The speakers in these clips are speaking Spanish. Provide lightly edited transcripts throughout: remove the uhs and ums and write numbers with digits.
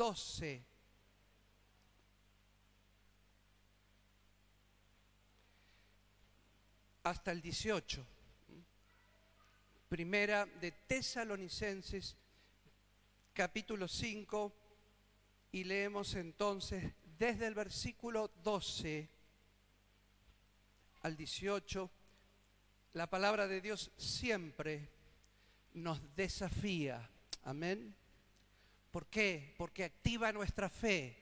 12. Hasta el 18. Primera de Tesalonicenses, capítulo 5, y leemos entonces desde el versículo 12 al 18. La palabra de Dios siempre nos desafía. Amén. ¿Por qué? Porque activa nuestra fe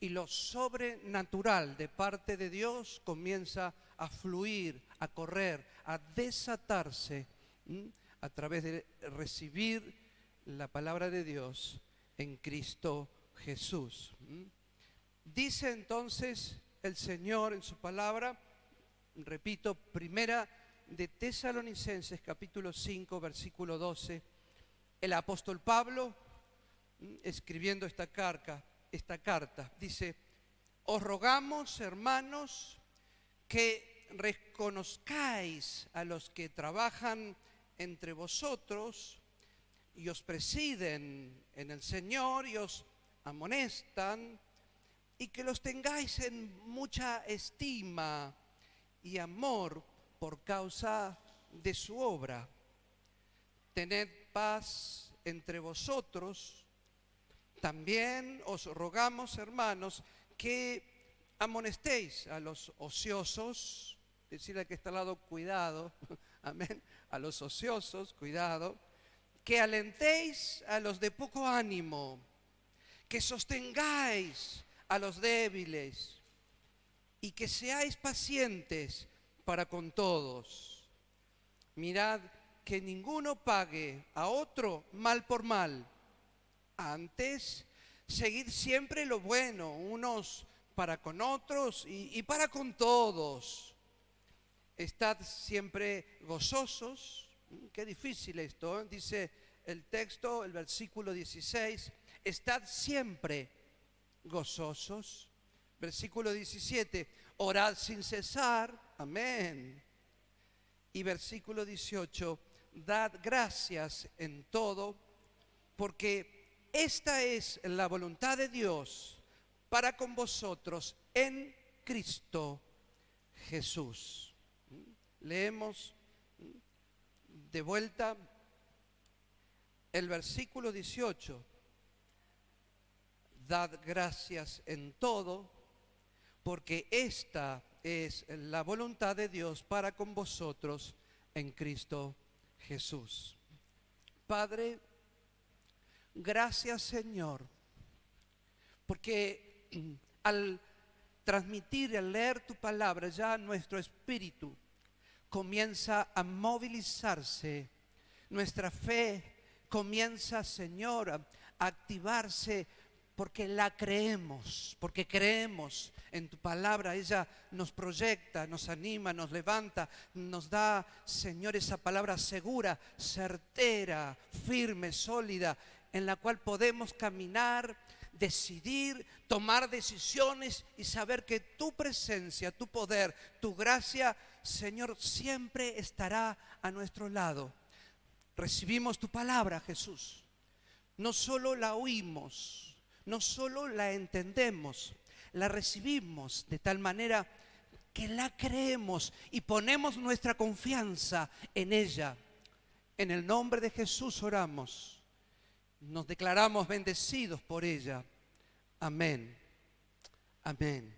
y lo sobrenatural de parte de Dios comienza a fluir, a correr, a desatarse a través de recibir la palabra de Dios en Cristo Jesús. Dice entonces el Señor en su palabra, repito, primera de Tesalonicenses capítulo 5 versículo 12, el apóstol Pablo escribiendo esta carta dice: os rogamos, hermanos, que reconozcáis a los que trabajan entre vosotros y os presiden en el Señor y os amonestan, y que los tengáis en mucha estima y amor por causa de su obra. Tened paz entre vosotros. También os rogamos, hermanos, que amonestéis a los ociosos, decirle al que está al lado, cuidado, amén, a los ociosos, cuidado, que alentéis a los de poco ánimo, que sostengáis a los débiles y que seáis pacientes para con todos. Mirad que ninguno pague a otro mal por mal. Antes, seguid siempre lo bueno, unos para con otros y para con todos. Estad siempre gozosos. Qué difícil esto, ¿eh? Dice el texto, el versículo 16, estad siempre gozosos. Versículo 17, orad sin cesar. Amén. Y versículo 18, dad gracias en todo, porque esta es la voluntad de Dios para con vosotros en Cristo Jesús. Leemos de vuelta el versículo 18. Dad gracias en todo, porque esta es la voluntad de Dios para con vosotros en Cristo Jesús. Padre, gracias, Señor, porque al transmitir y al leer tu palabra ya nuestro espíritu comienza a movilizarse, nuestra fe comienza, Señor, a activarse porque la creemos, porque creemos en tu palabra. Ella nos proyecta, nos anima, nos levanta, nos da, Señor, esa palabra segura, certera, firme, sólida, en la cual podemos caminar, decidir, tomar decisiones y saber que tu presencia, tu poder, tu gracia, Señor, siempre estará a nuestro lado. Recibimos tu palabra, Jesús. No solo la oímos, no solo la entendemos, la recibimos de tal manera que la creemos y ponemos nuestra confianza en ella. En el nombre de Jesús oramos. Nos declaramos bendecidos por ella. Amén. Amén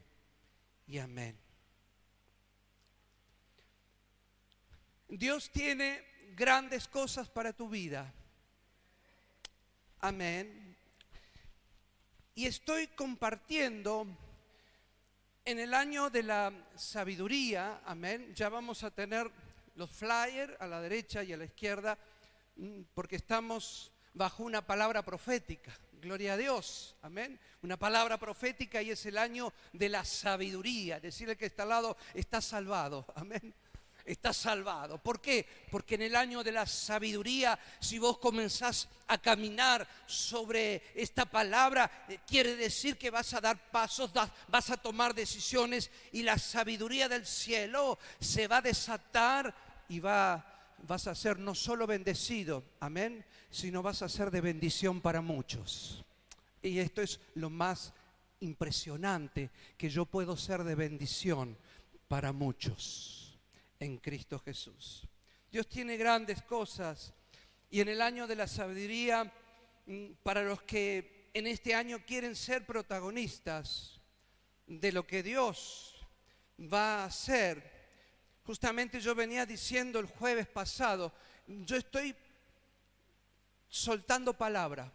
y amén. Dios tiene grandes cosas para tu vida. Amén. Y estoy compartiendo en el año de la sabiduría. Amén. Ya vamos a tener los flyers a la derecha y a la izquierda, porque estamos bajo una palabra profética. Gloria a Dios, amén. Una palabra profética, y es el año de la sabiduría. Decirle que está al lado, está salvado, amén. Está salvado. ¿Por qué? Porque en el año de la sabiduría, si vos comenzás a caminar sobre esta palabra, quiere decir que vas a dar pasos, vas a tomar decisiones, y la sabiduría del cielo se va a desatar y vas a ser no solo bendecido, amén, sino vas a ser de bendición para muchos. Y esto es lo más impresionante, que yo puedo ser de bendición para muchos en Cristo Jesús. Dios tiene grandes cosas, y en el año de la sabiduría, para los que en este año quieren ser protagonistas de lo que Dios va a hacer, justamente yo venía diciendo el jueves pasado, yo estoy soltando palabra,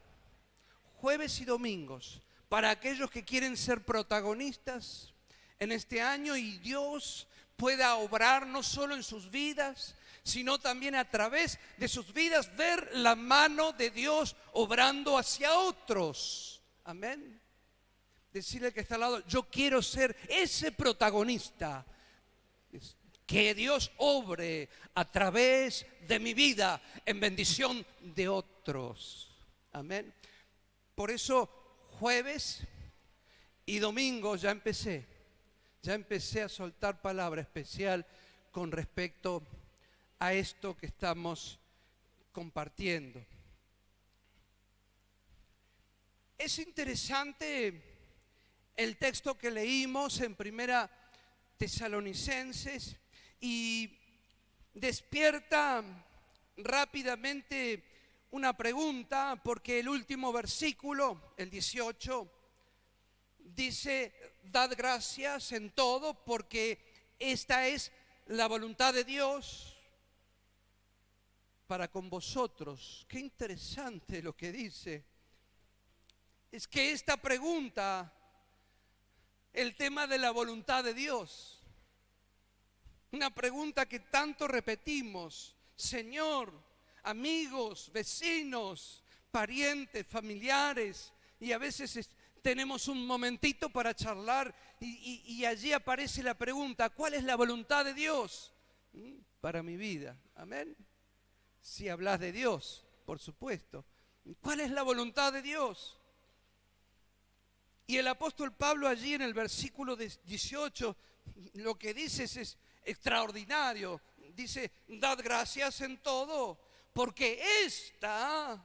jueves y domingos, para aquellos que quieren ser protagonistas en este año y Dios pueda obrar no solo en sus vidas, sino también a través de sus vidas ver la mano de Dios obrando hacia otros. Amén. Decirle que está al lado, yo quiero ser ese protagonista, que Dios obre a través de mi vida en bendición de otros. Amén. Por eso jueves y domingo ya empecé a soltar palabra especial con respecto a esto que estamos compartiendo. Es interesante el texto que leímos en Primera Tesalonicenses y despierta rápidamente una pregunta, porque el último versículo, el 18, dice: dad gracias en todo, porque esta es la voluntad de Dios para con vosotros. Qué interesante lo que dice. Es que esta pregunta, el tema de la voluntad de Dios, una pregunta que tanto repetimos, Señor, amigos, vecinos, parientes, familiares, y a veces tenemos un momentito para charlar y allí aparece la pregunta: ¿cuál es la voluntad de Dios para mi vida? Amén. Si hablas de Dios, por supuesto. ¿Cuál es la voluntad de Dios? Y el apóstol Pablo allí en el versículo 18 lo que dice es extraordinario. Dice: dad gracias en todo, porque esta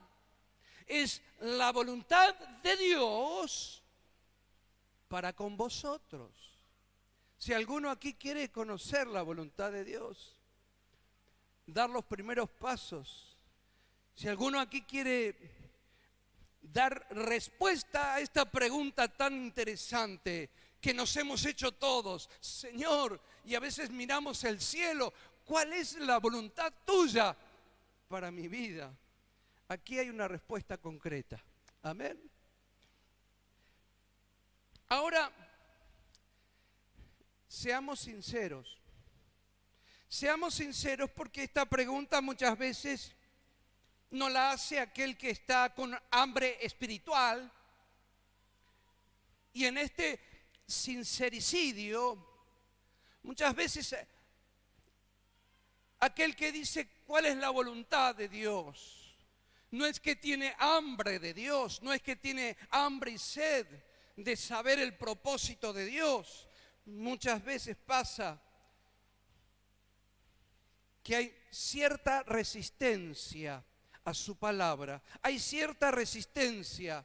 es la voluntad de Dios para con vosotros. Si alguno aquí quiere conocer la voluntad de Dios, dar los primeros pasos, si alguno aquí quiere dar respuesta a esta pregunta tan interesante que nos hemos hecho todos, Señor, y a veces miramos el cielo, ¿cuál es la voluntad tuya para mi vida? Aquí hay una respuesta concreta. Amén. Ahora, seamos sinceros. Seamos sinceros, porque esta pregunta muchas veces no la hace aquel que está con hambre espiritual. Y en este sincericidio, muchas veces aquel que dice cuál es la voluntad de Dios, no es que tiene hambre de Dios, no es que tiene hambre y sed de saber el propósito de Dios. Muchas veces pasa que hay cierta resistencia a su palabra, hay cierta resistencia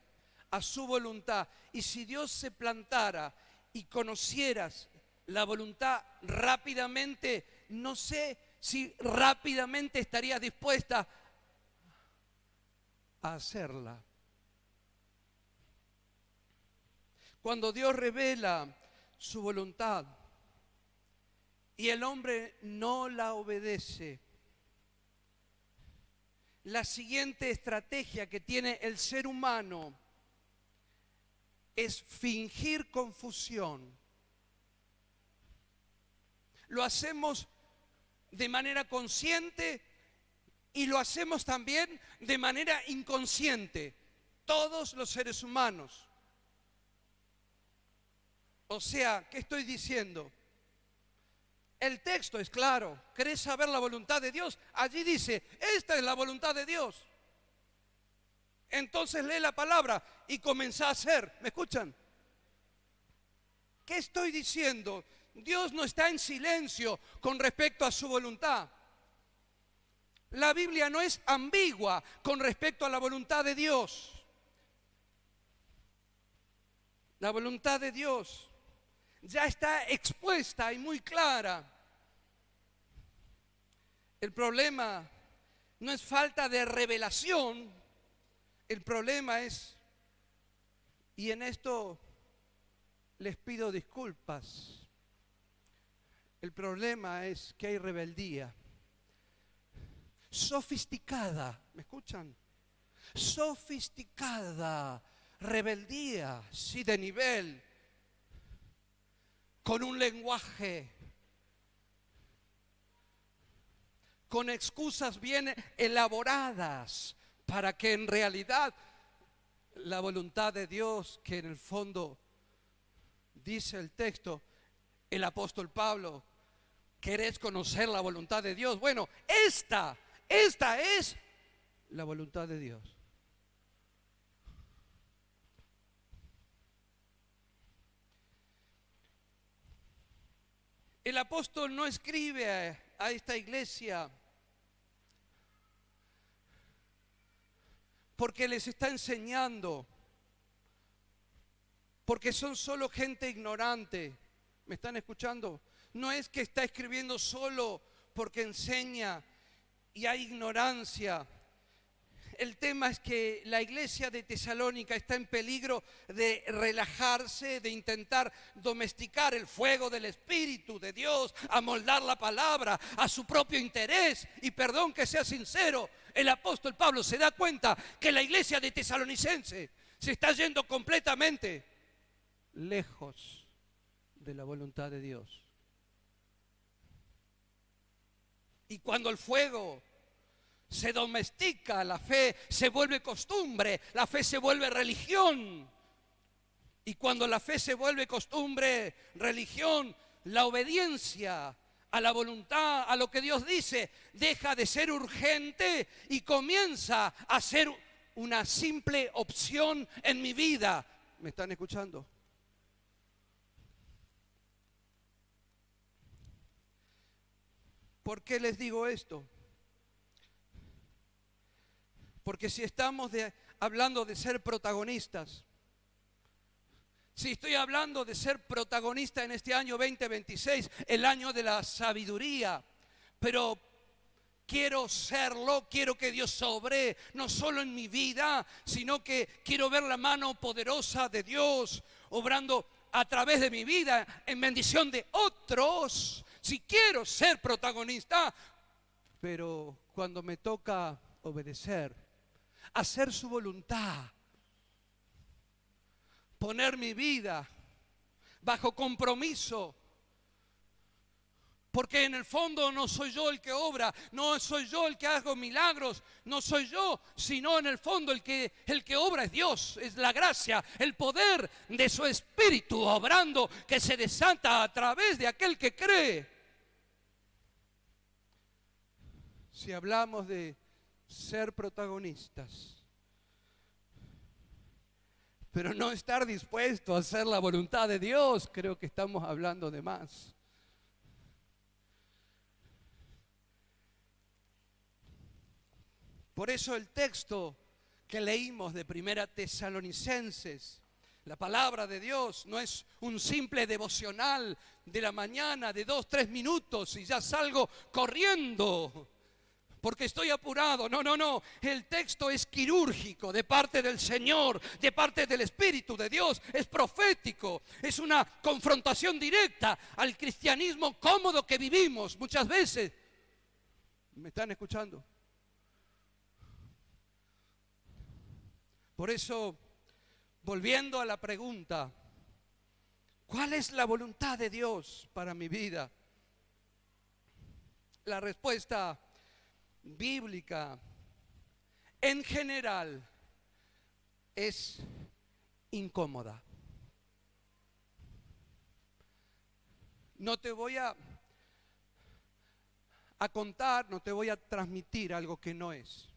a su voluntad. Y si Dios se plantara y conocieras la voluntad rápidamente, no sé si rápidamente estarías dispuesta a hacerla. Cuando Dios revela su voluntad y el hombre no la obedece, la siguiente estrategia que tiene el ser humano es fingir confusión. Lo hacemos de manera consciente y lo hacemos también de manera inconsciente. Todos los seres humanos. O sea, ¿qué estoy diciendo? El texto es claro. ¿Querés saber la voluntad de Dios? Allí dice: esta es la voluntad de Dios. Entonces lee la palabra y comenzá a hacer. ¿Me escuchan? ¿Qué estoy diciendo? Dios no está en silencio con respecto a su voluntad. La Biblia no es ambigua con respecto a la voluntad de Dios. La voluntad de Dios ya está expuesta y muy clara. El problema no es falta de revelación, el problema es, y en esto les pido disculpas, el problema es que hay rebeldía sofisticada, ¿me escuchan? Sofisticada rebeldía, sí, de nivel, con un lenguaje, con excusas bien elaboradas, para que en realidad la voluntad de Dios, que en el fondo dice el texto, el apóstol Pablo, ¿querés conocer la voluntad de Dios? Bueno, esta es la voluntad de Dios. El apóstol no escribe a esta iglesia porque les está enseñando, porque son solo gente ignorante. ¿Me están escuchando? No es que está escribiendo solo porque enseña y hay ignorancia. El tema es que la iglesia de Tesalónica está en peligro de relajarse, de intentar domesticar el fuego del Espíritu de Dios, amoldar la palabra a su propio interés. Y perdón que sea sincero, el apóstol Pablo se da cuenta que la iglesia de Tesalonicense se está yendo completamente lejos de la voluntad de Dios. Y cuando el fuego se domestica, la fe se vuelve costumbre, la fe se vuelve religión. Y cuando la fe se vuelve costumbre, religión, la obediencia a la voluntad, a lo que Dios dice, deja de ser urgente y comienza a ser una simple opción en mi vida. ¿Me están escuchando? ¿Por qué les digo esto? Porque si estamos hablando de ser protagonistas, si estoy hablando de ser protagonista en este año 2026, el año de la sabiduría, pero quiero serlo, quiero que Dios obre, no solo en mi vida, sino que quiero ver la mano poderosa de Dios obrando a través de mi vida en bendición de otros. Si quiero ser protagonista, pero cuando me toca obedecer, hacer su voluntad, poner mi vida bajo compromiso, porque en el fondo no soy yo el que obra, no soy yo el que hago milagros, no soy yo, sino en el fondo el que obra es Dios, es la gracia, el poder de su Espíritu obrando, que se desata a través de aquel que cree. Si hablamos de ser protagonistas, pero no estar dispuesto a hacer la voluntad de Dios, creo que estamos hablando de más. Por eso el texto que leímos de Primera Tesalonicenses, la palabra de Dios, no es un simple devocional de la mañana de 2-3 minutos y ya salgo corriendo porque estoy apurado. No. El texto es quirúrgico de parte del Señor, de parte del Espíritu de Dios. Es profético. Es una confrontación directa al cristianismo cómodo que vivimos muchas veces. ¿Me están escuchando? Por eso, volviendo a la pregunta, ¿cuál es la voluntad de Dios para mi vida? La respuesta bíblica en general es incómoda. No te voy a contar, no te voy a transmitir algo que no es.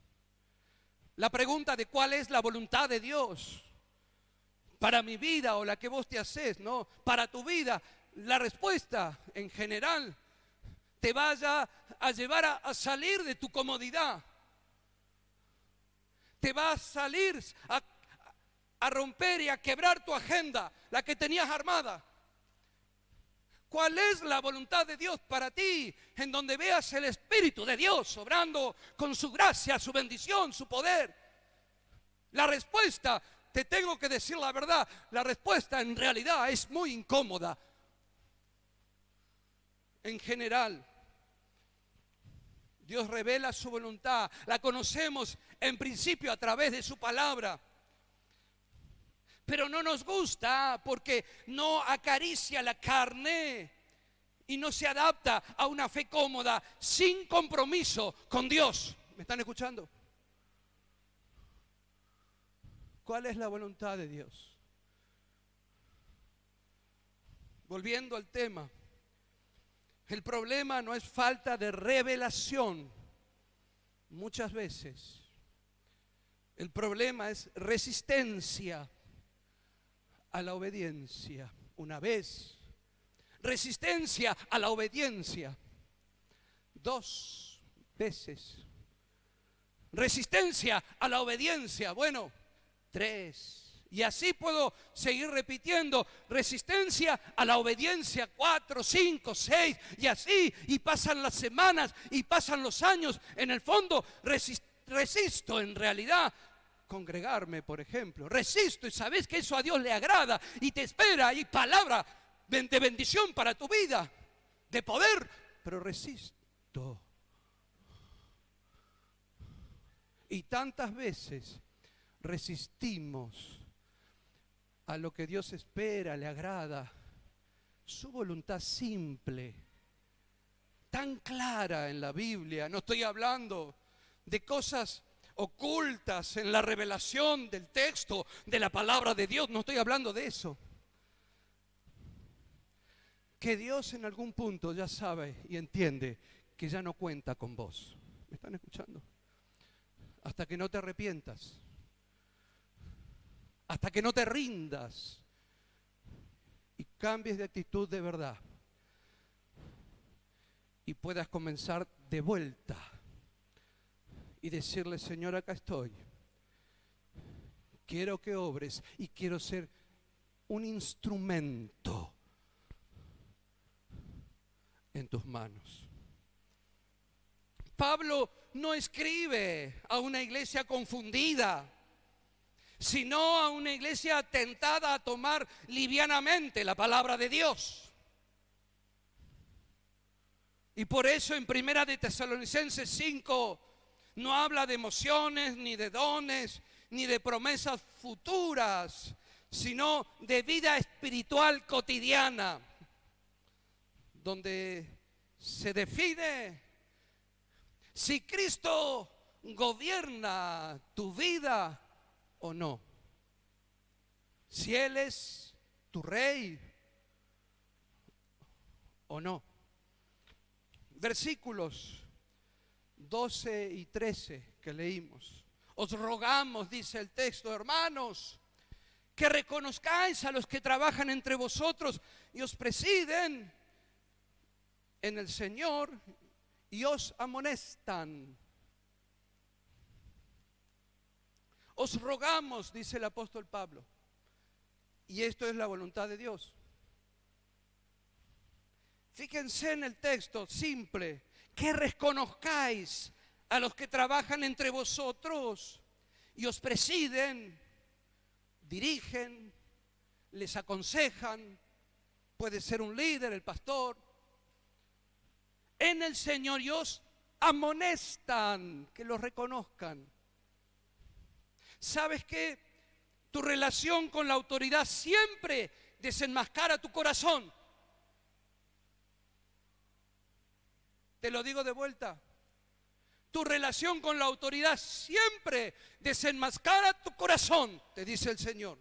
La pregunta de cuál es la voluntad de Dios para mi vida o la que vos te haces, ¿no? Para tu vida, la respuesta en general te vaya a llevar a salir de tu comodidad. Te va a salir a romper y a quebrar tu agenda, la que tenías armada. ¿Cuál es la voluntad de Dios para ti? En donde veas el Espíritu de Dios obrando con su gracia, su bendición, su poder. La respuesta, te tengo que decir la verdad, la respuesta en realidad es muy incómoda. En general, Dios revela su voluntad, la conocemos en principio a través de su palabra. Pero no nos gusta porque no acaricia la carne y no se adapta a una fe cómoda, sin compromiso con Dios. ¿Me están escuchando? ¿Cuál es la voluntad de Dios? Volviendo al tema, el problema no es falta de revelación. Muchas veces el problema es resistencia a la obediencia. Una vez, resistencia a la obediencia. 2 veces, resistencia a la obediencia. Bueno, 3. Y así puedo seguir repitiendo. Resistencia a la obediencia. 4, 5, 6. Y así. Y pasan las semanas y pasan los años. En el fondo resisto en realidad congregarme, por ejemplo. Resisto y sabes que eso a Dios le agrada y te espera. Y palabra de bendición para tu vida, de poder. Pero resisto. Y tantas veces resistimos a lo que Dios espera, le agrada, su voluntad simple, tan clara en la Biblia. No estoy hablando de cosas ocultas en la revelación del texto, de la palabra de Dios, no estoy hablando de eso. Que Dios en algún punto ya sabe y entiende que ya no cuenta con vos. ¿Me están escuchando? Hasta que no te arrepientas. Hasta que no te rindas y cambies de actitud de verdad y puedas comenzar de vuelta y decirle: Señor, acá estoy, quiero que obres y quiero ser un instrumento en tus manos. Pablo no escribe a una iglesia confundida, sino a una iglesia tentada a tomar livianamente la palabra de Dios. Y por eso en Primera de Tesalonicenses 5 no habla de emociones, ni de dones, ni de promesas futuras, sino de vida espiritual cotidiana, donde se define si Cristo gobierna tu vida o no, si Él es tu rey o no. Versículos 12 y 13 que leímos. Os rogamos, dice el texto, hermanos, que reconozcáis a los que trabajan entre vosotros y os presiden en el Señor y os amonestan. Os rogamos, dice el apóstol Pablo, y esto es la voluntad de Dios. Fíjense en el texto simple, que reconozcáis a los que trabajan entre vosotros y os presiden, dirigen, les aconsejan, puede ser un líder, el pastor, en el Señor, y os amonestan, que los reconozcan. ¿Sabes qué? Tu relación con la autoridad siempre desenmascara tu corazón. Te lo digo de vuelta. Tu relación con la autoridad siempre desenmascara tu corazón, te dice el Señor.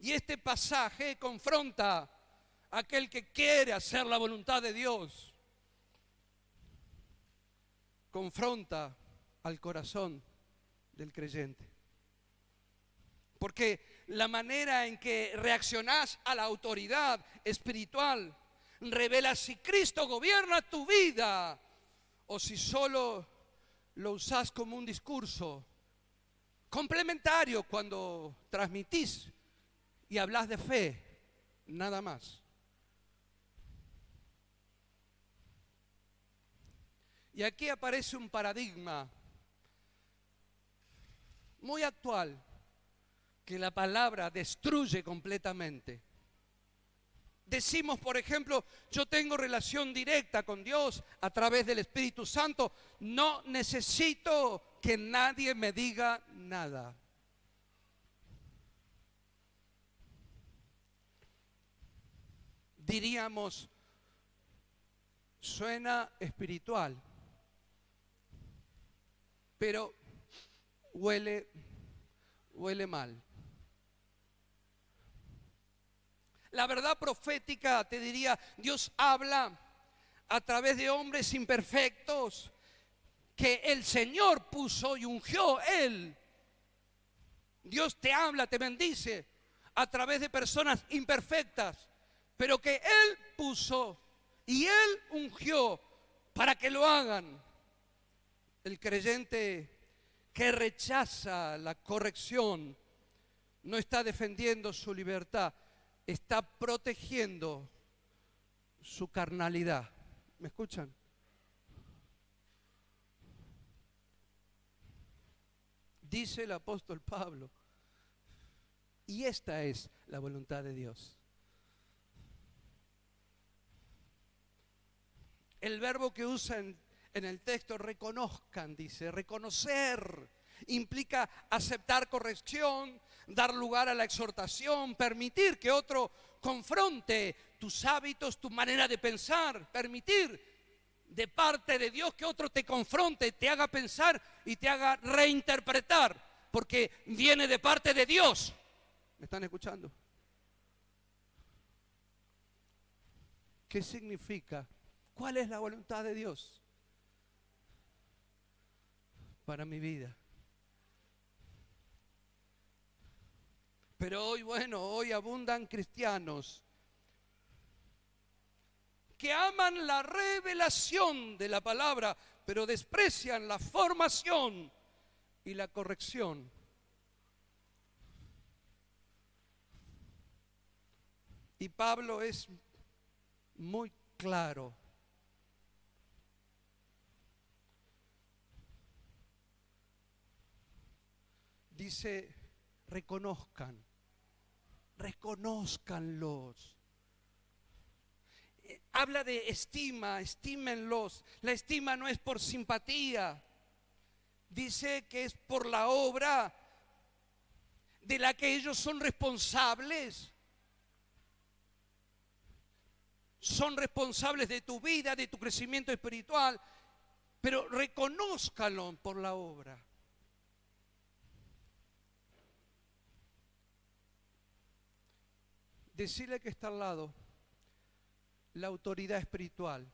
Y este pasaje confronta a aquel que quiere hacer la voluntad de Dios. Confronta al corazón del creyente. Porque la manera en que reaccionás a la autoridad espiritual revela si Cristo gobierna tu vida o si solo lo usás como un discurso complementario cuando transmitís y hablas de fe, nada más. Y aquí aparece un paradigma muy actual que la palabra destruye completamente. Decimos, por ejemplo, yo tengo relación directa con Dios a través del Espíritu Santo, no necesito que nadie me diga nada. Diríamos, suena espiritual, pero huele mal. La verdad profética te diría, Dios habla a través de hombres imperfectos que el Señor puso y ungió Él. Dios te habla, te bendice a través de personas imperfectas, pero que Él puso y Él ungió para que lo hagan. El creyente que rechaza la corrección no está defendiendo su libertad, está protegiendo su carnalidad. ¿Me escuchan? Dice el apóstol Pablo, y esta es la voluntad de Dios. El verbo que usa en el texto, reconozcan, dice, reconocer, implica aceptar corrección, dar lugar a la exhortación, permitir que otro confronte tus hábitos, tu manera de pensar, permitir de parte de Dios que otro te confronte, te haga pensar y te haga reinterpretar, porque viene de parte de Dios. ¿Me están escuchando? ¿Qué significa? ¿Cuál es la voluntad de Dios para mi vida? Pero hoy abundan cristianos que aman la revelación de la palabra, pero desprecian la formación y la corrección. Y Pablo es muy claro. Dice, reconózcanlos. Habla de estima, estímenlos. La estima no es por simpatía. Dice que es por la obra de la que ellos son responsables. Son responsables de tu vida, de tu crecimiento espiritual, pero reconózcanlo por la obra. Decirle que está al lado, la autoridad espiritual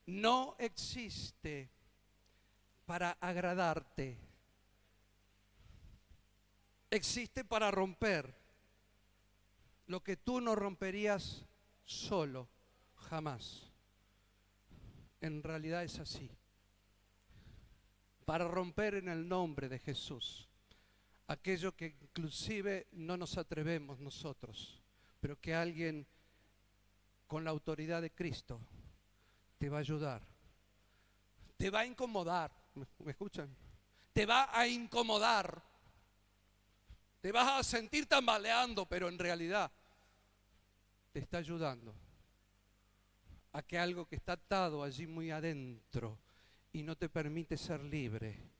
no existe para agradarte, existe para romper lo que tú no romperías solo, jamás. En realidad es así. Para romper en el nombre de Jesús aquello que inclusive no nos atrevemos nosotros, pero que alguien con la autoridad de Cristo te va a ayudar, te va a incomodar. ¿Me escuchan? Te va a incomodar, te vas a sentir tambaleando, pero en realidad te está ayudando a que algo que está atado allí muy adentro y no te permite ser libre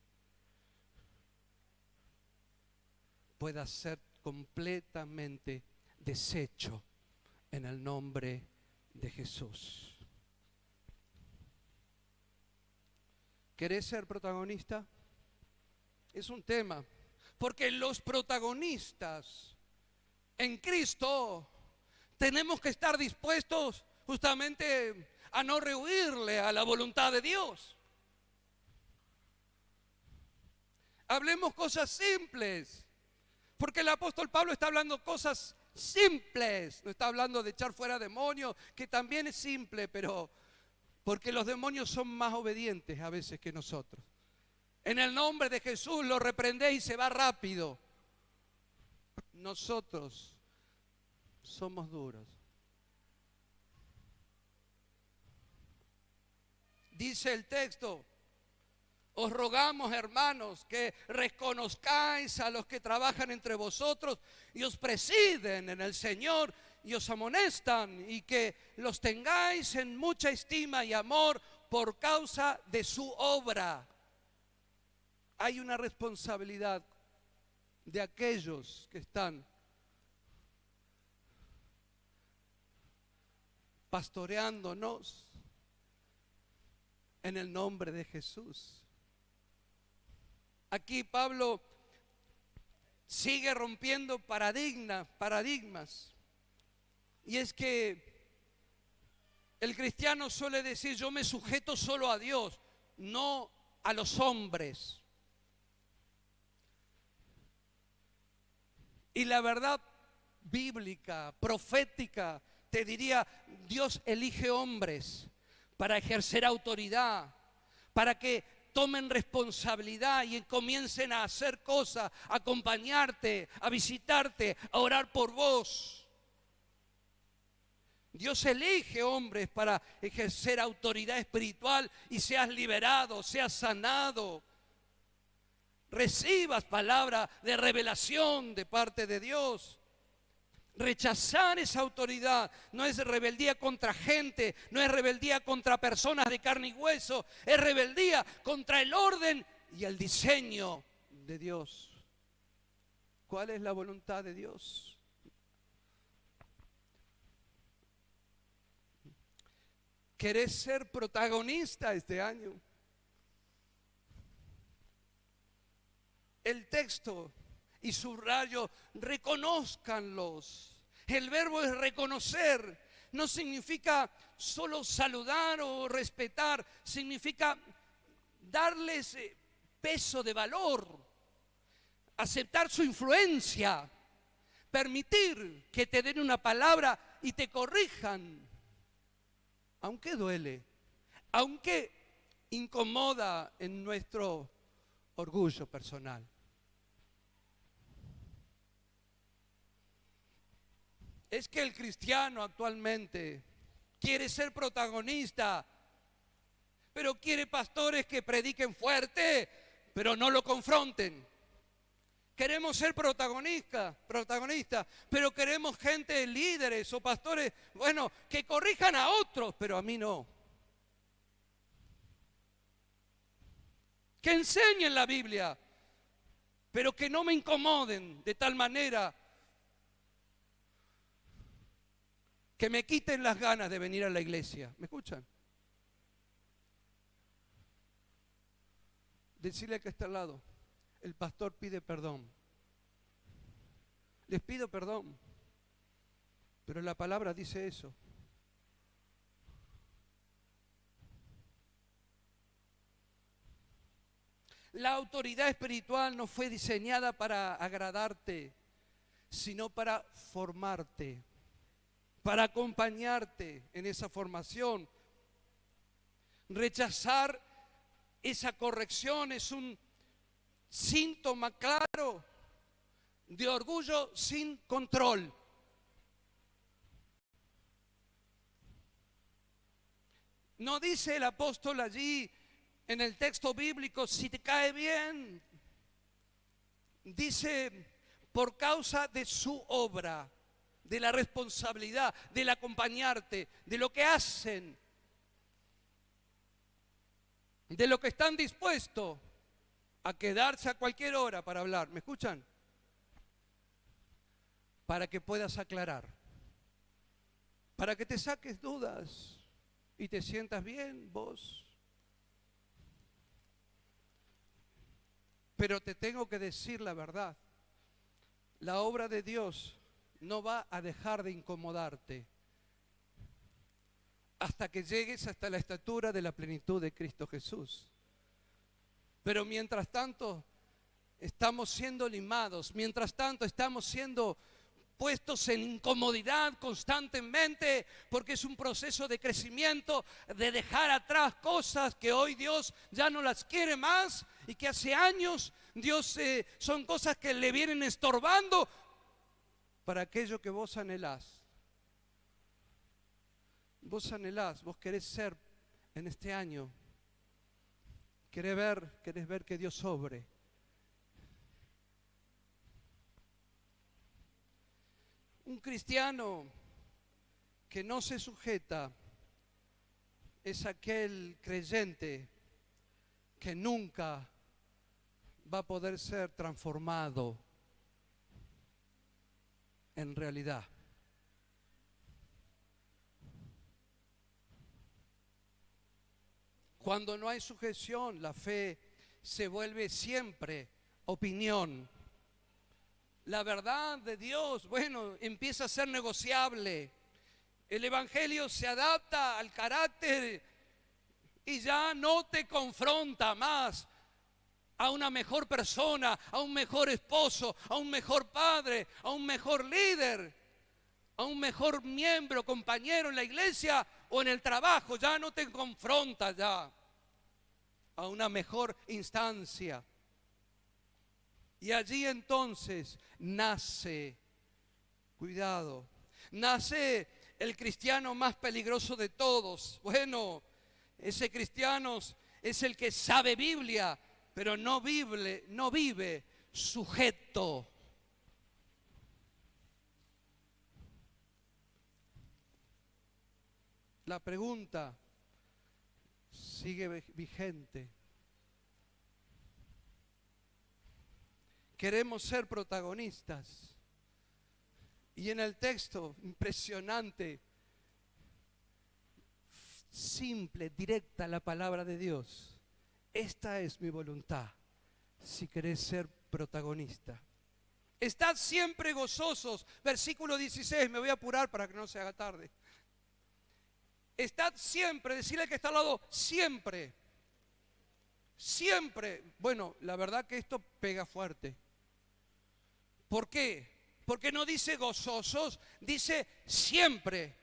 pueda ser completamente deshecho en el nombre de Jesús. ¿Querés ser protagonista? Es un tema, porque los protagonistas en Cristo tenemos que estar dispuestos justamente a no rehuirle a la voluntad de Dios. Hablemos cosas simples, porque el apóstol Pablo está hablando cosas simples, no está hablando de echar fuera demonios, que también es simple, pero porque los demonios son más obedientes a veces que nosotros. En el nombre de Jesús lo reprendés y se va rápido. Nosotros somos duros. Dice el texto: os rogamos, hermanos, que reconozcáis a los que trabajan entre vosotros y os presiden en el Señor y os amonestan, y que los tengáis en mucha estima y amor por causa de su obra. Hay una responsabilidad de aquellos que están pastoreándonos en el nombre de Jesús. Aquí Pablo sigue rompiendo paradigmas. Y es que el cristiano suele decir: yo me sujeto solo a Dios, no a los hombres. Y la verdad bíblica, profética, te diría: Dios elige hombres para ejercer autoridad, para que tomen responsabilidad y comiencen a hacer cosas, a acompañarte, a visitarte, a orar por vos. Dios elige hombres para ejercer autoridad espiritual y seas liberado, seas sanado, recibas palabra de revelación de parte de Dios. Rechazar esa autoridad no es rebeldía contra gente, no es rebeldía contra personas de carne y hueso, es rebeldía contra el orden y el diseño de Dios. ¿Cuál es la voluntad de Dios? ¿Querés ser protagonista este año? El texto y subrayo: reconózcanlos. El verbo es reconocer. No significa solo saludar o respetar, significa darles peso de valor, aceptar su influencia, permitir que te den una palabra y te corrijan, aunque duele, aunque incomoda en nuestro orgullo personal. Es que el cristiano actualmente quiere ser protagonista, pero quiere pastores que prediquen fuerte, pero no lo confronten. Queremos ser protagonistas, pero queremos gente, líderes o pastores, bueno, que corrijan a otros, pero a mí no. Que enseñen la Biblia, pero que no me incomoden de tal manera que me quiten las ganas de venir a la iglesia. ¿Me escuchan? Decirle que está al lado: el pastor pide perdón. Les pido perdón, pero la palabra dice eso. La autoridad espiritual no fue diseñada para agradarte, sino para formarte, para acompañarte en esa formación. Rechazar esa corrección es un síntoma claro de orgullo sin control. No dice el apóstol allí en el texto bíblico: si te cae bien. Dice: por causa de su obra, de la responsabilidad, del acompañarte, de lo que hacen, de lo que están dispuestos a quedarse a cualquier hora para hablar. ¿Me escuchan? Para que puedas aclarar, para que te saques dudas y te sientas bien vos. Pero te tengo que decir la verdad: la obra de Dios no va a dejar de incomodarte hasta que llegues hasta la estatura de la plenitud de Cristo Jesús. Pero mientras tanto estamos siendo limados, mientras tanto estamos siendo puestos en incomodidad constantemente, porque es un proceso de crecimiento, de dejar atrás cosas que hoy Dios ya no las quiere más y que hace años Dios son cosas que le vienen estorbando para aquello que vos anhelás. Vos anhelás, vos querés ser en este año, querés ver que Dios obre. Un cristiano que no se sujeta es aquel creyente que nunca va a poder ser transformado en realidad. Cuando no hay sujeción, la fe se vuelve siempre opinión. La verdad de Dios, bueno, empieza a ser negociable. El evangelio se adapta al carácter y ya no te confronta más a una mejor persona, a un mejor esposo, a un mejor padre, a un mejor líder, a un mejor miembro, compañero en la iglesia o en el trabajo. Ya no te confronta ya a una mejor instancia. Y allí entonces nace, cuidado, nace el cristiano más peligroso de todos. Bueno, ese cristiano es el que sabe Biblia, pero no vive sujeto. La pregunta sigue vigente. Queremos ser protagonistas. Y en el texto, impresionante, simple, directa la palabra de Dios. Esta es mi voluntad, si querés ser protagonista. Estad siempre gozosos. Versículo 16, me voy a apurar para que no se haga tarde. Estad siempre, decirle que está al lado, siempre. Siempre. Bueno, la verdad que esto pega fuerte. ¿Por qué? Porque no dice gozosos, dice siempre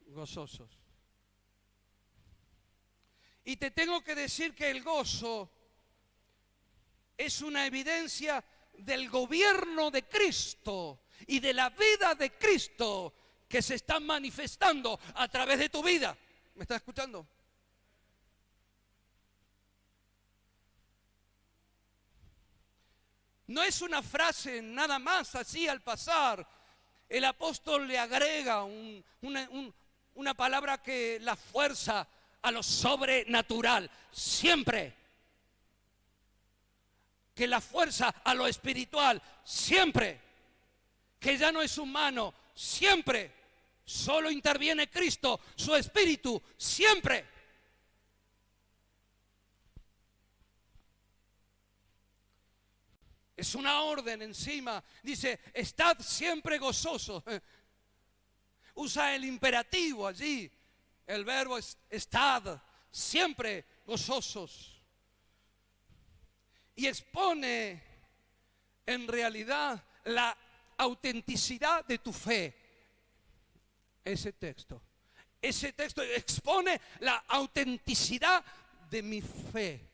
gozosos. Y te tengo que decir que el gozo es una evidencia del gobierno de Cristo y de la vida de Cristo que se está manifestando a través de tu vida. ¿Me estás escuchando? No es una frase nada más así al pasar. El apóstol le agrega una palabra que la fuerza a lo sobrenatural. Siempre. Que la fuerza a lo espiritual. Siempre. Que ya no es humano. Siempre. Solo interviene Cristo, su espíritu. Siempre. Es una orden encima. Dice, estad siempre gozosos. Usa el imperativo allí. El verbo es estad, siempre gozosos. Y expone en realidad la autenticidad de tu fe. Ese texto expone la autenticidad de mi fe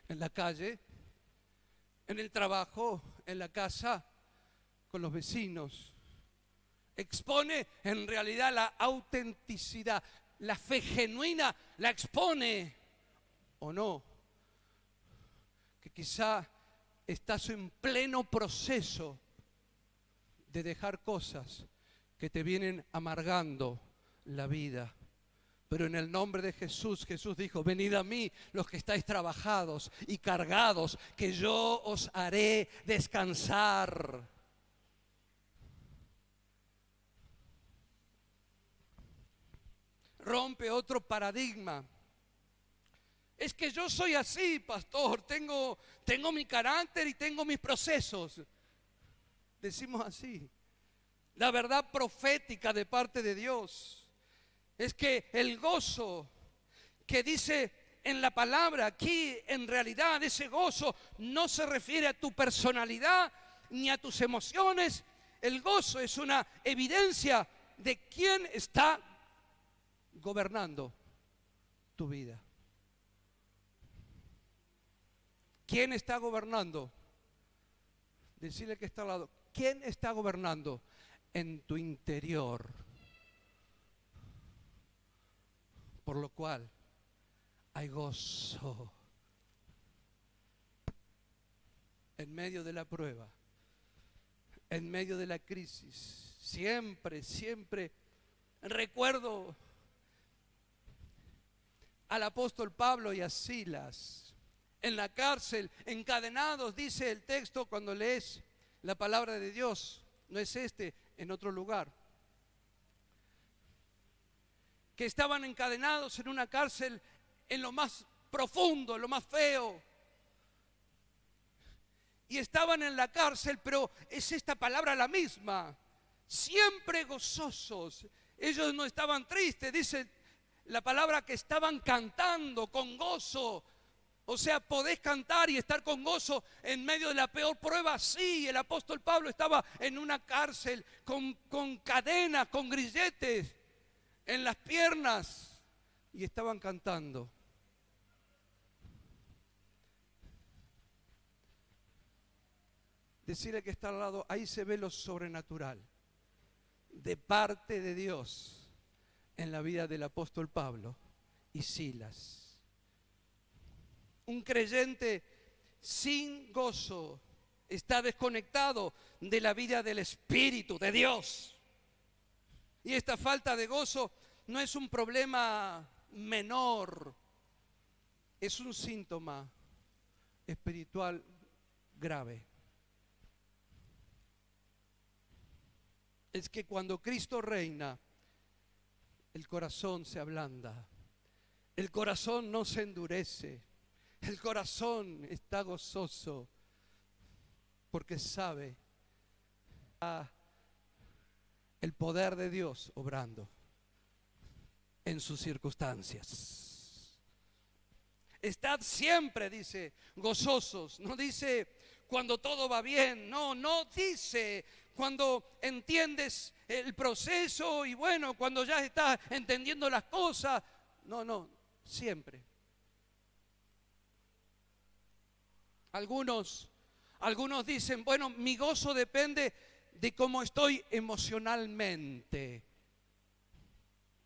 en la calle, en el trabajo, en la casa, con los vecinos. Expone en realidad la autenticidad. La fe genuina la expone o no. Que quizá estás en pleno proceso de dejar cosas que te vienen amargando la vida. Pero en el nombre de Jesús, Jesús dijo, venid a mí los que estáis trabajados y cargados, que yo os haré descansar. Rompe otro paradigma. Es que yo soy así, pastor, tengo mi carácter y tengo mis procesos. Decimos así. La verdad profética de parte de Dios es que el gozo que dice en la palabra aquí, en realidad ese gozo no se refiere a tu personalidad, ni a tus emociones, El gozo es una evidencia de quién está gobernando tu vida. ¿Quién está gobernando? Decirle que está al lado. ¿Quién está gobernando en tu interior? Por lo cual hay gozo en medio de la prueba, en medio de la crisis. Siempre, siempre recuerdo al apóstol Pablo y a Silas en la cárcel, encadenados, dice el texto cuando lees la palabra de Dios. No es en otro lugar. Que estaban encadenados en una cárcel en lo más profundo, en lo más feo. Y estaban en la cárcel, pero es esta palabra la misma. Siempre gozosos. Ellos no estaban tristes, dice la palabra que estaban cantando con gozo. O sea, podés cantar y estar con gozo en medio de la peor prueba. Sí, el apóstol Pablo estaba en una cárcel con cadenas, con grilletes en las piernas y estaban cantando. Decirle que está al lado, ahí se ve lo sobrenatural de parte de Dios en la vida del apóstol Pablo y Silas. Un creyente sin gozo está desconectado de la vida del Espíritu de Dios. Y esta falta de gozo no es un problema menor, es un síntoma espiritual grave. Es que cuando Cristo reina, el corazón se ablanda, el corazón no se endurece, el corazón está gozoso porque sabe el poder de Dios obrando en sus circunstancias. Estad siempre, dice, gozosos. No dice cuando todo va bien. No dice cuando entiendes el proceso y bueno, cuando ya estás entendiendo las cosas. No, siempre. Algunos dicen, bueno, mi gozo depende de cómo estoy emocionalmente.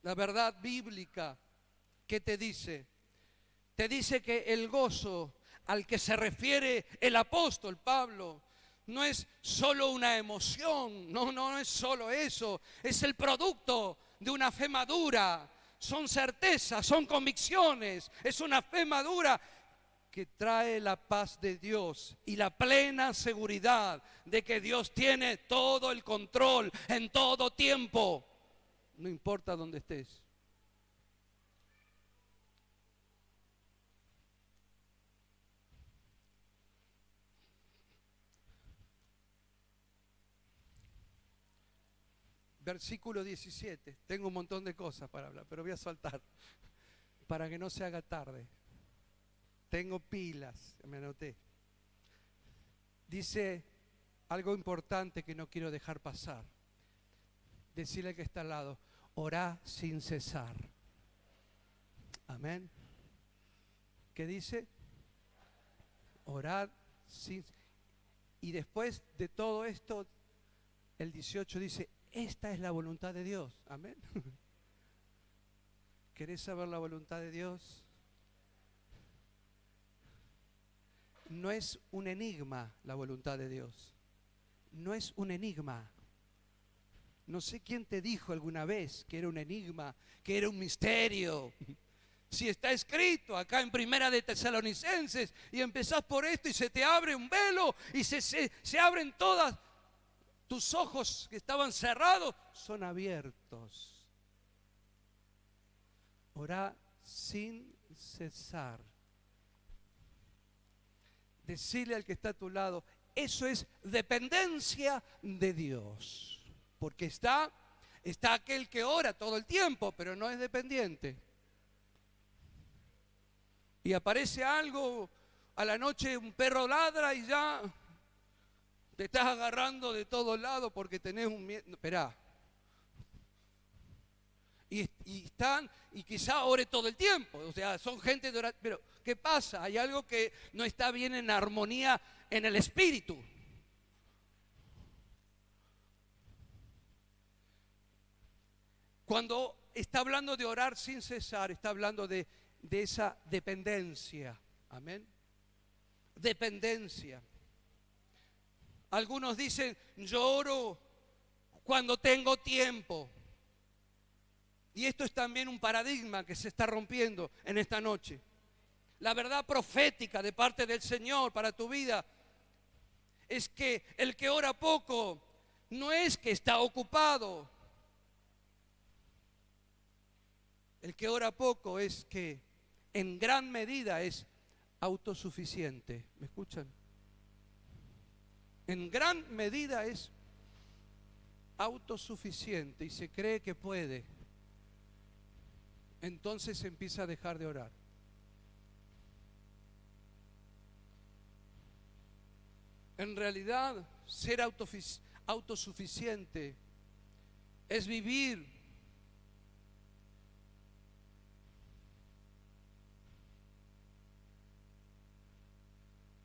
La verdad bíblica, ¿qué te dice? Te dice que el gozo al que se refiere el apóstol Pablo no es solo una emoción, no es solo eso, es el producto de una fe madura, son certezas, son convicciones, es una fe madura que trae la paz de Dios y la plena seguridad de que Dios tiene todo el control en todo tiempo, no importa dónde estés. Versículo 17, tengo un montón de cosas para hablar, pero voy a saltar para que no se haga tarde. Tengo pilas, me anoté. Dice algo importante que no quiero dejar pasar. Decirle al que está al lado, orá sin cesar. Amén. ¿Qué dice? Orad sin... Y después de todo esto, el 18 dice, esta es la voluntad de Dios. Amén. ¿Querés saber la voluntad de Dios? No es un enigma la voluntad de Dios. No es un enigma. No sé quién te dijo alguna vez que era un enigma, que era un misterio. Si está escrito acá en Primera de Tesalonicenses y empezás por esto y se te abre un velo y se abren todas, tus ojos que estaban cerrados son abiertos. Orá sin cesar. Decirle al que está a tu lado, eso es dependencia de Dios. Porque está aquel que ora todo el tiempo, pero no es dependiente. Y aparece algo, a la noche un perro ladra y ya Te estás agarrando de todos lados porque tenés un miedo. Esperá. Y están, y quizá ore todo el tiempo. O sea, son gente de oración. Pero, ¿qué pasa? Hay algo que no está bien en armonía en el espíritu. Cuando está hablando de orar sin cesar, está hablando de esa dependencia. Amén. Dependencia. Algunos dicen, yo oro cuando tengo tiempo. Y esto es también un paradigma que se está rompiendo en esta noche. La verdad profética de parte del Señor para tu vida es que el que ora poco no es que está ocupado. El que ora poco es que en gran medida es autosuficiente. ¿Me escuchan? En gran medida es autosuficiente y se cree que puede. Entonces empieza a dejar de orar. En realidad, ser autosuficiente es vivir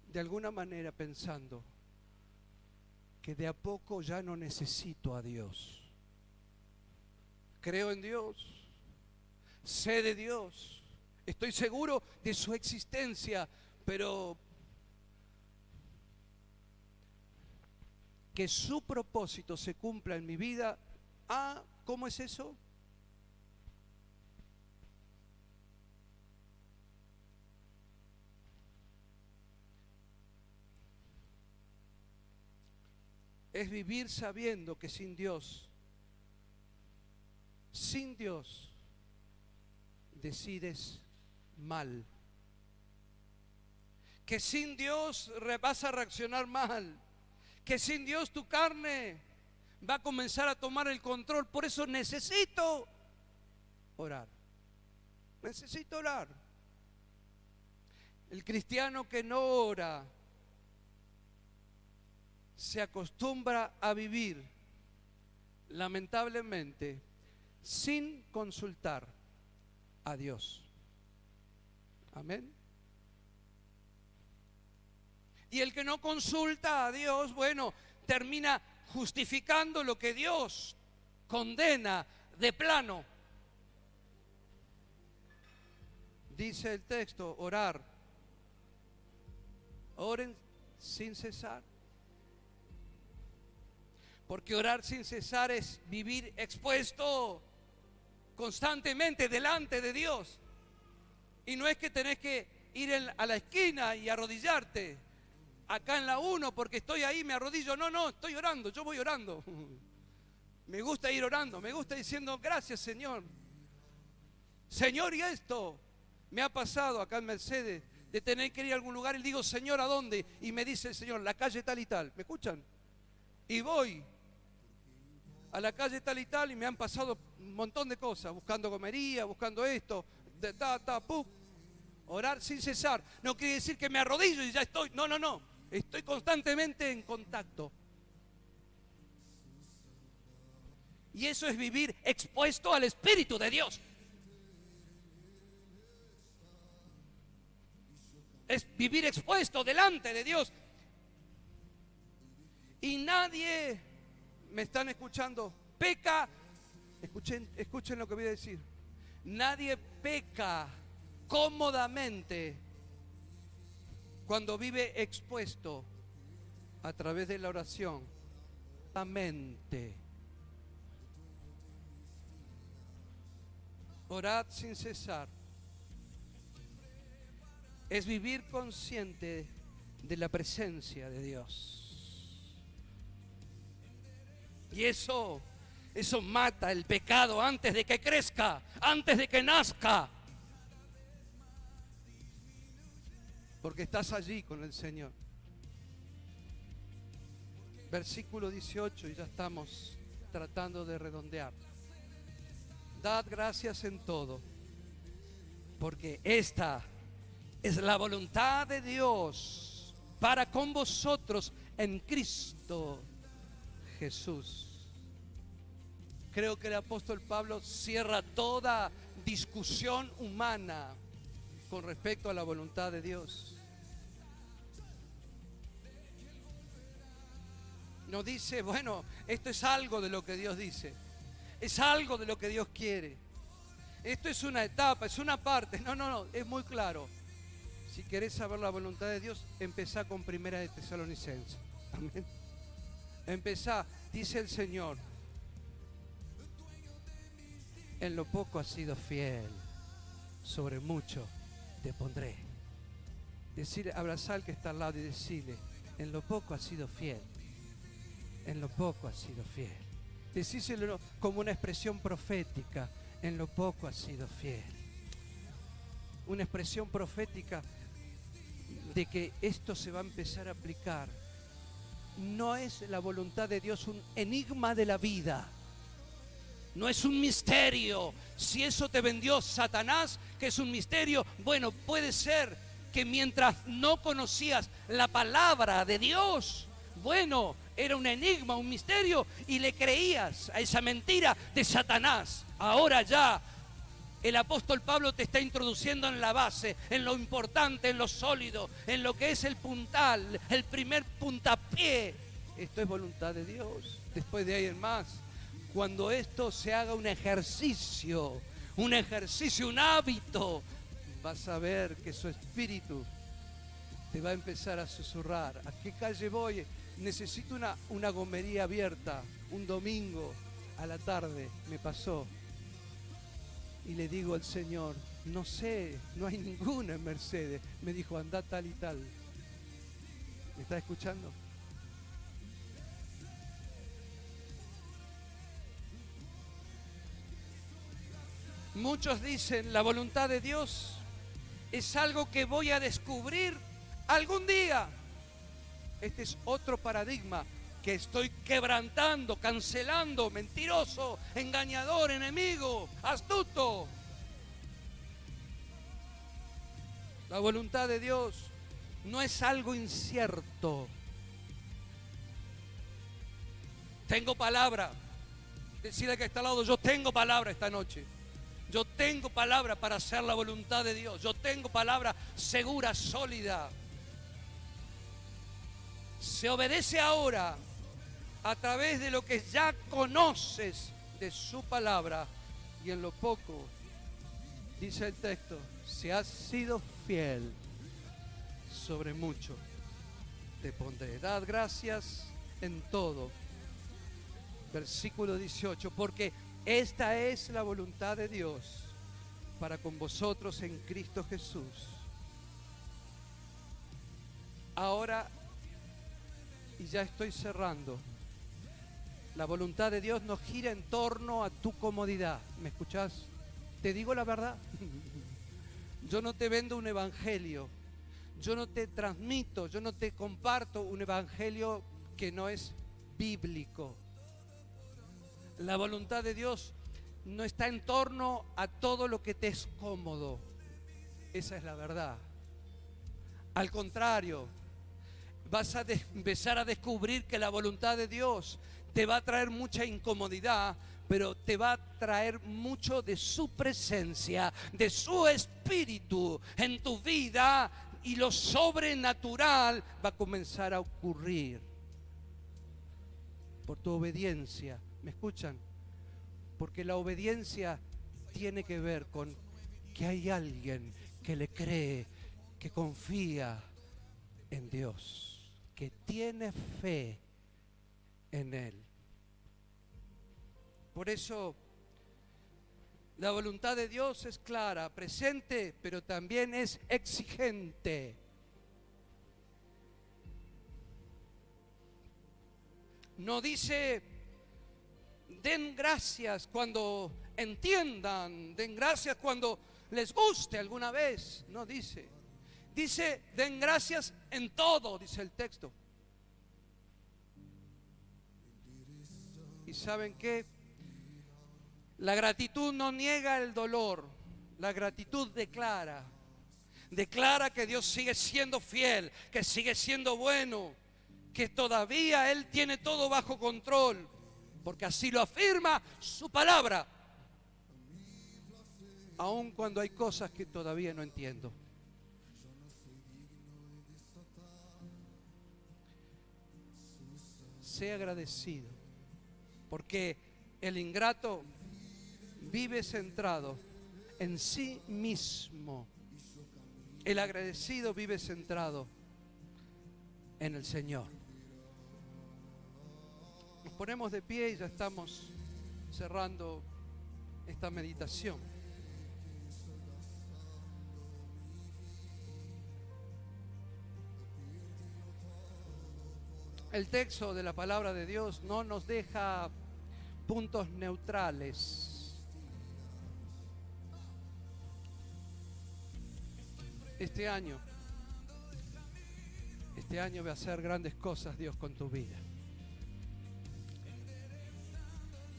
de alguna manera pensando que de a poco ya no necesito a Dios. Creo en Dios. Sé de Dios, estoy seguro de su existencia, pero que su propósito se cumpla en mi vida. ¿Cómo es eso? Es vivir sabiendo que sin Dios decides mal, que sin Dios vas a reaccionar mal, que sin Dios tu carne va a comenzar a tomar el control. Por eso necesito orar. Necesito orar. El cristiano que no ora se acostumbra a vivir, lamentablemente, sin consultar a Dios. Amén. Y el que no consulta a Dios, bueno, termina justificando lo que Dios condena de plano. Dice el texto, orar. Oren sin cesar. Porque orar sin cesar es vivir expuesto constantemente delante de Dios. Y no es que tenés que ir a la esquina y arrodillarte acá en la 1 porque estoy ahí, me arrodillo. No, estoy orando, yo voy orando. Me gusta ir orando, me gusta diciendo gracias Señor. Señor, y esto me ha pasado acá en Mercedes, de tener que ir a algún lugar y digo, Señor, ¿a dónde? Y me dice el Señor, la calle tal y tal. ¿Me escuchan? Y voy a la calle tal y tal y me han pasado un montón de cosas, buscando comería, buscando esto, orar sin cesar. No quiere decir que me arrodillo y ya estoy, no, estoy constantemente en contacto. Y eso es vivir expuesto al Espíritu de Dios. Es vivir expuesto delante de Dios. Y nadie, me están escuchando, peca. Escuchen lo que voy a decir. Nadie peca cómodamente cuando vive expuesto a través de la oración. La mente. Orad sin cesar. Es vivir consciente de la presencia de Dios. Y eso mata el pecado antes de que crezca, antes de que nazca. Porque estás allí con el Señor. Versículo 18, y ya estamos tratando de redondear. Dad gracias en todo, porque esta es la voluntad de Dios para con vosotros en Cristo Jesús. Creo que el apóstol Pablo cierra toda discusión humana con respecto a la voluntad de Dios. No dice, bueno, esto es algo de lo que Dios dice, es algo de lo que Dios quiere, esto es una etapa, es una parte. No, es muy claro. Si querés saber la voluntad de Dios, empezá con Primera de Tesalonicenses. Amén. Empezá, dice el Señor, en lo poco has sido fiel, sobre mucho te pondré. Decirle, abrazar al que está al lado y decirle, en lo poco has sido fiel, en lo poco has sido fiel. Decíselo como una expresión profética, en lo poco has sido fiel. Una expresión profética de que esto se va a empezar a aplicar. No es la voluntad de Dios un enigma de la vida. No es un misterio. Si eso te vendió Satanás, que es un misterio, bueno, puede ser que mientras no conocías la palabra de Dios, bueno, era un enigma, un misterio, y le creías a esa mentira de Satanás. Ahora ya el apóstol Pablo te está introduciendo en la base, en lo importante, en lo sólido, en lo que es el puntal, el primer puntapié. Esto es voluntad de Dios. Después de ahí en más, cuando esto se haga un ejercicio, un hábito, vas a ver que su espíritu te va a empezar a susurrar. ¿A qué calle voy? Necesito una gomería abierta. Un domingo a la tarde me pasó. Y le digo al Señor, no sé, no hay ninguna en Mercedes. Me dijo, anda tal y tal. ¿Me está escuchando? Muchos dicen, la voluntad de Dios es algo que voy a descubrir algún día. Este es otro paradigma que estoy quebrantando, cancelando. Mentiroso, engañador, enemigo, astuto. La voluntad de Dios no es algo incierto. Tengo palabra. Decirle que está al lado, yo tengo palabra esta noche. Yo tengo palabra para hacer la voluntad de Dios. Yo tengo palabra segura, sólida. Se obedece ahora a través de lo que ya conoces de su palabra. Y en lo poco, dice el texto, si has sido fiel, sobre mucho te pondré. Dad gracias en todo. Versículo 18, porque esta es la voluntad de Dios para con vosotros en Cristo Jesús. Ahora, y ya estoy cerrando, la voluntad de Dios no gira en torno a tu comodidad. ¿Me escuchás? Te digo la verdad. Yo no te vendo un evangelio. Yo no te transmito, yo no te comparto un evangelio que no es bíblico. La voluntad de Dios no está en torno a todo lo que te es cómodo. Esa es la verdad. Al contrario, vas a empezar a descubrir que la voluntad de Dios te va a traer mucha incomodidad, pero te va a traer mucho de su presencia, de su espíritu en tu vida, y lo sobrenatural va a comenzar a ocurrir por tu obediencia. ¿Me escuchan? Porque la obediencia tiene que ver con que hay alguien que le cree, que confía en Dios, que tiene fe en Él. Por eso la voluntad de Dios es clara, presente, pero también es exigente. No dice, den gracias cuando entiendan, den gracias cuando les guste alguna vez. No dice. Dice, den gracias en todo, dice el texto. ¿Y saben qué? La gratitud no niega el dolor, la gratitud declara. Declara que Dios sigue siendo fiel, que sigue siendo bueno, que todavía Él tiene todo bajo control, porque así lo afirma su palabra, aun cuando hay cosas que todavía no entiendo. Sé agradecido, porque el ingrato vive centrado en sí mismo. El agradecido vive centrado en el Señor. Nos ponemos de pie y ya estamos cerrando esta meditación. El texto de la palabra de Dios no nos deja puntos neutrales. Este año va a hacer grandes cosas Dios con tu vida.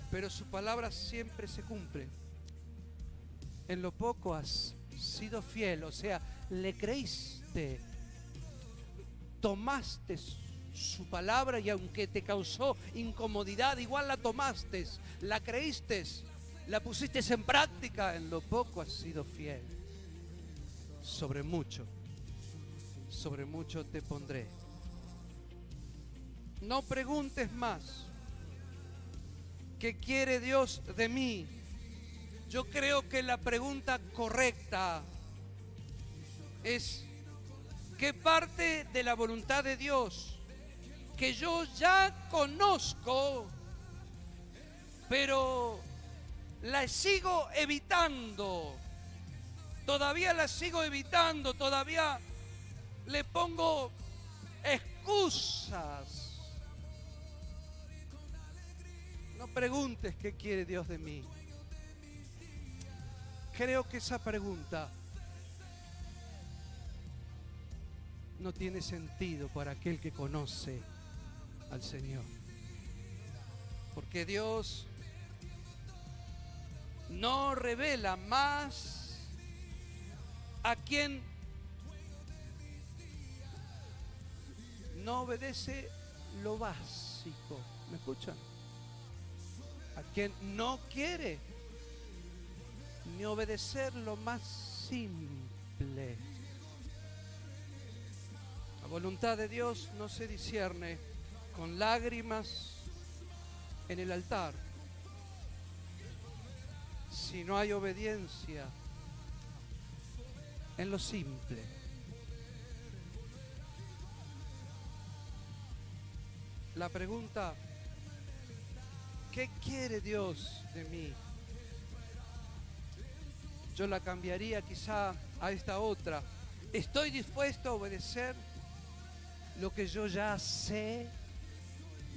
Pero su palabra siempre se cumple. En lo poco has sido fiel, o sea, le creíste, tomaste su palabra y aunque te causó incomodidad, igual la tomaste, la creíste, la pusiste en práctica. En lo poco has sido fiel. Sobre mucho te pondré. No preguntes más. ¿Qué quiere Dios de mí? Yo creo que la pregunta correcta es: ¿qué parte de la voluntad de Dios que yo ya conozco, pero la sigo evitando? Todavía la sigo evitando, todavía le pongo excusas. No preguntes qué quiere Dios de mí. Creo que esa pregunta no tiene sentido para aquel que conoce al Señor. Porque Dios no revela más a quien no obedece lo básico. ¿Me escuchan? A quien no quiere ni obedecer lo más simple. La voluntad de Dios no se discierne con lágrimas en el altar, si no hay obediencia en lo simple. La pregunta: ¿qué quiere Dios de mí? Yo la cambiaría quizá a esta otra: ¿estoy dispuesto a obedecer lo que yo ya sé?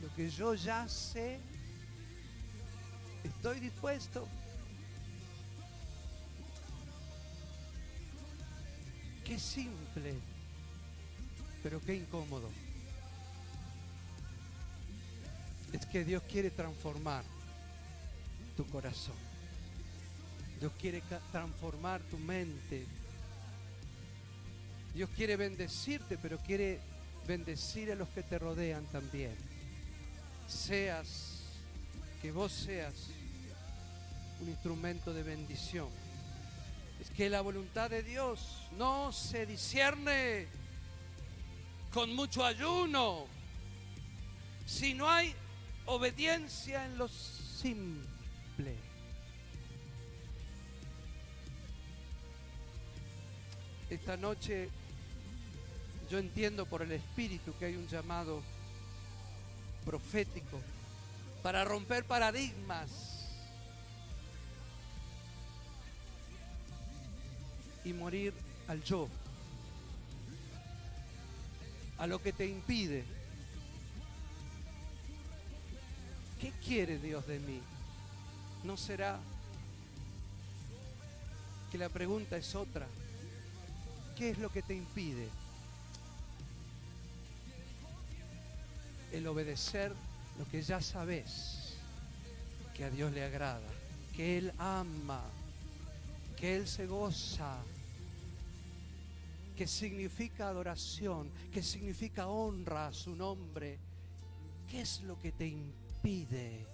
Lo que yo ya sé. ¿Estoy dispuesto? Qué simple, pero qué incómodo. Es que Dios quiere transformar tu corazón. Dios quiere transformar tu mente. Dios quiere bendecirte, pero quiere bendecir a los que te rodean también. Que vos seas un instrumento de bendición. Es que la voluntad de Dios no se discierne con mucho ayuno, si no hay obediencia en lo simple. Esta noche yo entiendo por el Espíritu que hay un llamado profético para romper paradigmas y morir al yo, a lo que te impide. ¿Qué quiere Dios de mí? ¿No será que la pregunta es otra? ¿Qué es lo que te impide el obedecer lo que ya sabes que a Dios le agrada, que Él ama, que Él se goza que significa adoración, que significa honra a su nombre. ¿Qué es lo que te impide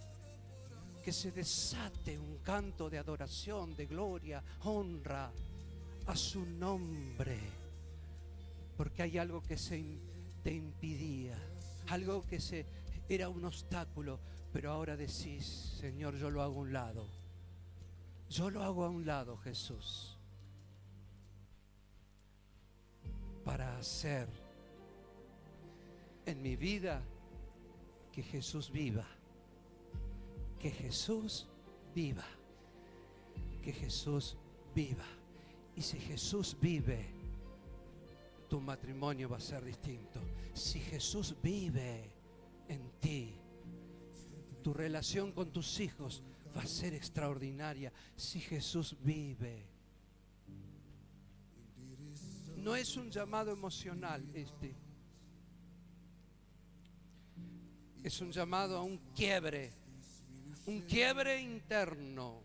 que se desate un canto de adoración, de gloria, honra a su nombre? Porque hay algo que te impidía, algo que era un obstáculo, pero ahora decís: Señor, yo lo hago a un lado. Yo lo hago a un lado, Jesús, para hacer en mi vida que Jesús viva, que Jesús viva, que Jesús viva. Y si Jesús vive, tu matrimonio va a ser distinto. Si Jesús vive en ti, tu relación con tus hijos va a ser extraordinaria. Si Jesús vive. No es un llamado emocional este. Es un llamado a un quiebre interno.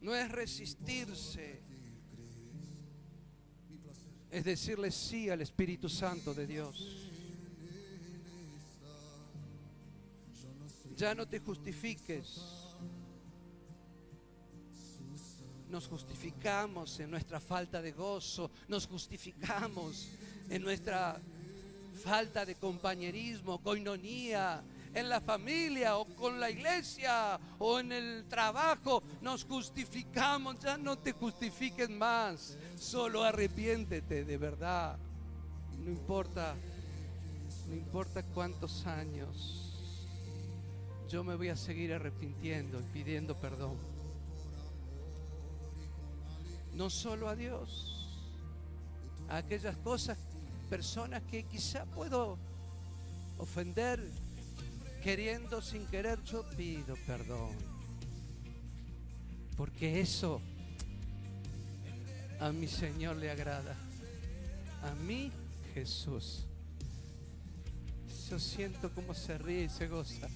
No es resistirse, es decirle sí al Espíritu Santo de Dios. Ya no te justifiques. Nos justificamos en nuestra falta de gozo, nos justificamos en nuestra falta de compañerismo, coinonía, en la familia o con la iglesia o en el trabajo. Nos justificamos. Ya no te justifiques más, solo arrepiéntete de verdad. No importa cuántos años, yo me voy a seguir arrepintiendo y pidiendo perdón. No solo a Dios, a aquellas personas que quizá puedo ofender queriendo, sin querer. Yo pido perdón, porque eso a mi Señor le agrada, a mí Jesús. Yo siento cómo se ríe y se goza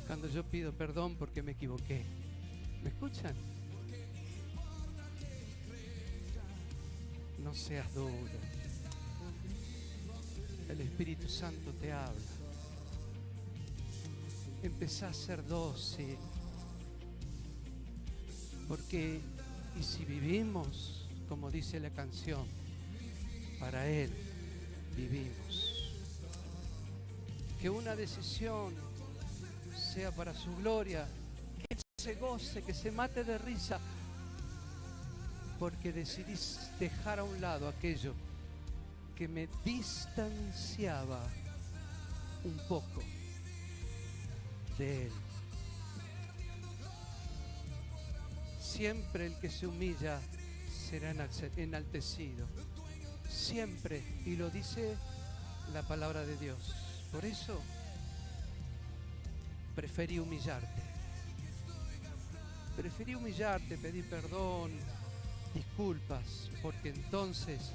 cuando yo pido perdón porque me equivoqué. ¿Me escuchan? No seas duro. El Espíritu Santo te habla. Empezá a ser dócil. Porque, y si vivimos, como dice la canción, para Él vivimos. Que una decisión sea para su gloria, que Él se goce, que se mate de risa, porque decidís dejar a un lado aquello que me distanciaba un poco de Él. Siempre el que se humilla será enaltecido. Siempre, y lo dice la palabra de Dios. Por eso preferí humillarte. Preferí humillarte, pedir perdón, disculpas, porque entonces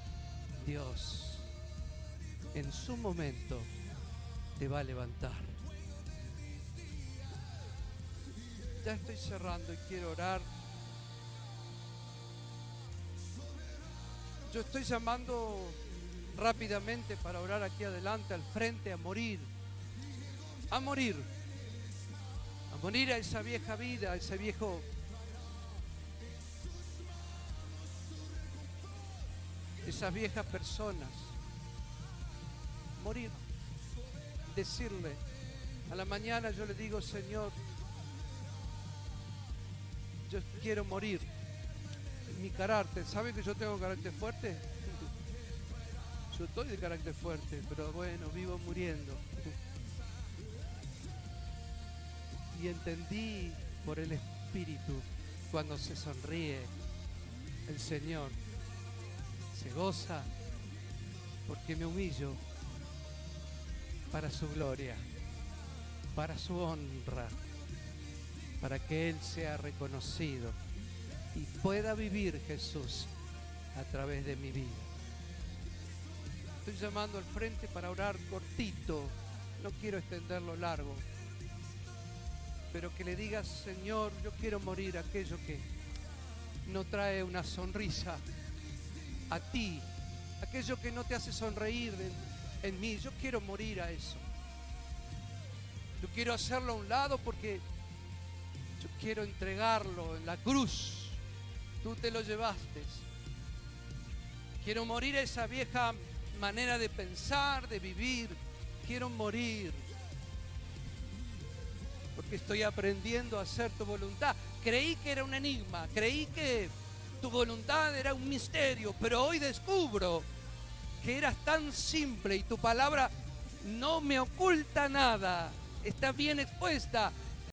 Dios en su momento te va a levantar. Ya estoy cerrando y quiero orar. Yo estoy llamando rápidamente para orar aquí adelante, al frente, a morir. A morir. A morir a esa vieja vida, a ese viejo. Esas viejas personas. Morir. Decirle. A la mañana yo le digo: Señor, yo quiero morir. Mi carácter, ¿sabe que yo tengo carácter fuerte? Yo estoy de carácter fuerte, pero bueno, vivo muriendo. Y entendí por el Espíritu, cuando se sonríe el Señor, se goza, porque me humillo para su gloria, para su honra, para que Él sea reconocido y pueda vivir Jesús a través de mi vida. Estoy llamando al frente para orar cortito, no quiero extenderlo largo, pero que le digas: Señor, yo quiero morir aquello no trae una sonrisa a ti, aquello que no te hace sonreír en mí. Yo quiero morir a eso. Yo quiero hacerlo a un lado porque yo quiero entregarlo en la cruz. Tú te lo llevaste. Quiero morir a esa vieja manera de pensar, de vivir. Quiero morir porque estoy aprendiendo a hacer tu voluntad. Creí que era un enigma, creí que tu voluntad era un misterio, pero hoy descubro que eras tan simple y tu palabra no me oculta nada. Está bien expuesta.